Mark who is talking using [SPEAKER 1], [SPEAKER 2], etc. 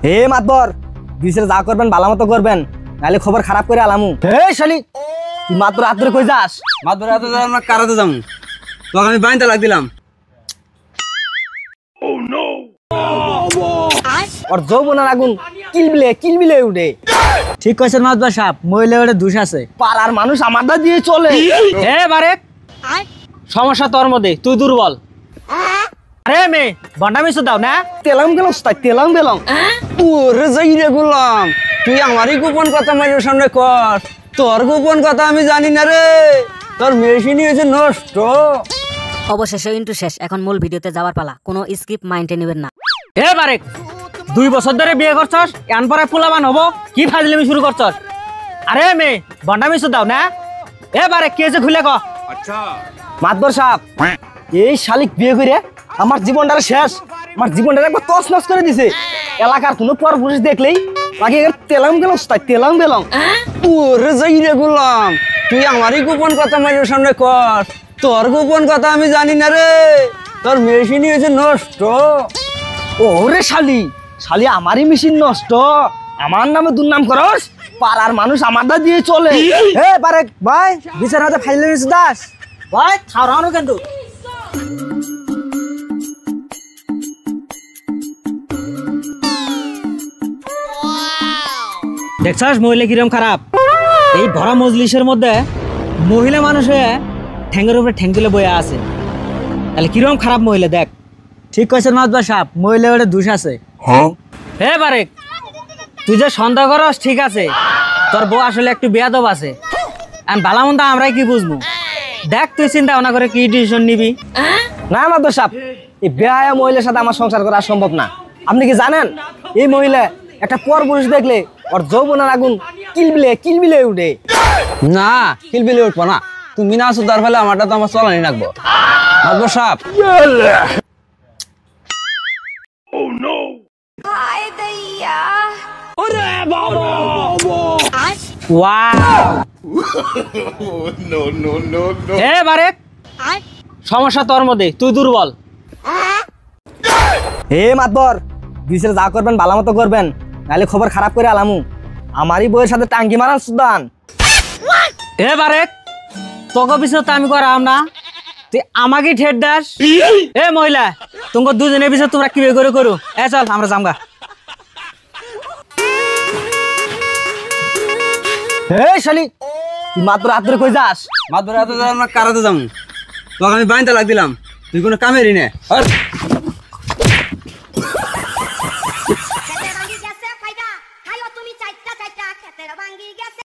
[SPEAKER 1] হে মাতবর বিশের যা করবেন ভালো মতো করবেন, নাহলে খবর খারাপ করে আলামু। হে শালি তুই মাতবর হাত ধরে কই যাস?
[SPEAKER 2] মাতবর হাতে আমরা কারাতে যাবো, তোকে আমি বাইনতে লাগ দিলাম।
[SPEAKER 1] ওর যৌবনের আগুন কিলবিলে উঠে।
[SPEAKER 3] ঠিক কইছেন মাতবর সাহেব, মহিলা ওটা দোষ আছে।
[SPEAKER 1] পাড়ার মানুষ আমারটা দিয়ে চলে।
[SPEAKER 3] হে বারে সমস্যা তোর মধ্যে, তুই দুর্বল। আরে মে বন্ডামি দাও না,
[SPEAKER 1] তেলাম গেল তেলাম গেলাম।
[SPEAKER 2] ওরে যাই রে গোলাম, তুই আমারই গোপন কথা মাইনের সামনে কর। তোর গোপন কথা আমি জানি না রে, তোর মেশিনই হয়েছে নষ্ট।
[SPEAKER 4] অবশেষে ইন্টু শেষ, এখন মূল ভিডিওতে যাওয়ার পালা, কোনো স্কিপ মাইন্ডে নেবেন না।
[SPEAKER 3] হে বারে 2 বছর ধরে বিয়ে করছস, এন পরে ফুলাবান হবো, কি ফাজলামি শুরু করছস? আরে মে বন্ডামি দাও না, এ বারে কে যে খুলে ক।
[SPEAKER 2] আচ্ছা
[SPEAKER 1] মাতবর সাহেব, এই শালিক বিয়ে করে আমার জীবনটা শেষ, আমার জীবনটা একবার তছ নছ করে দিছে। এলাকার কোনো পর পুরুষ দেখলেই তাকে তেলাম গেলাম।
[SPEAKER 2] ওরে যাই রে গোলাম, তুই আমারই গোপন কথা মাইনের সামনে কর। তোর গোপন কথা আমি জানি না রে, তোর মেশিনই হয়েছে নষ্ট।
[SPEAKER 1] ওরে শালি আমারই মেশিন নষ্ট, আমার নামে দুর্নাম করস? পাড়ার মানুষ আমারটা দিয়ে চলে। হে বারেক ভাই বিচার হাতে ফাইলে দাস
[SPEAKER 3] ভাই খাওয়ানো কিন্তু দেখছাস মহিলা কিরম খারাপ। এই ভরা মজলিসের মধ্যে মহিলা মানুষে ঠ্যাঙ্গের উপরে ঠ্যাং তুলে বয়ে আছে, তাহলে কিরম খারাপ মহিলা দেখ। ঠিক কইছেন মাতবর সাহেব, মহিলা ওটা দোষ আছে। হে বারেক তুই যে সন্দেহ করস ঠিক আছে, তোর বউ আসলে একটু বেয়াদব আছে। আর ভালো মন্দ আমরাই কি বুঝবো, দেখ তুই চিন্তা ভাবনা করে কি ডিসিশন নিবি।
[SPEAKER 1] না মাতবর সাহেব, এই বেহায়া মহিলার সাথে আমার সংসার করা সম্ভব না। আপনি কি জানেন এই মহিলা একটা পর পুরুষ দেখলে ওর যৌবনের আগুন কিলবিলে উঠে।
[SPEAKER 2] না কিলবিলে উঠবো না, তুমি না সুদার ফেলে আমারটা তো আমার চলানি রাখবো। মাতবর সাহেব
[SPEAKER 3] হে বারেক সমস্যা তোর মধ্যে, তুই দুর্বল।
[SPEAKER 1] হে মাতবর বিশের যা করবেন ভালো মতো করবেন, নাহলে খবর খারাপ করে আলামু। আমারই বউয়ের সাথে টাঙ্কি মারান সুদান।
[SPEAKER 3] হে বারেক তোকে পিছনে তো আমি করাম না, তুই আমাকে ঠেট দাস। এ মহিলা তোমার দুজনের পিছনে তোমরা কি করে করো, এ চল আমরা জামগা।
[SPEAKER 1] হে শালি তুই মাত্র হাত ধরে কই যাস?
[SPEAKER 2] মাতবর হাতে আমরা কারাতে যাবো, তোকে আমি বাইনতে লাগ দিলাম, তুই কোনো কামেরই নে।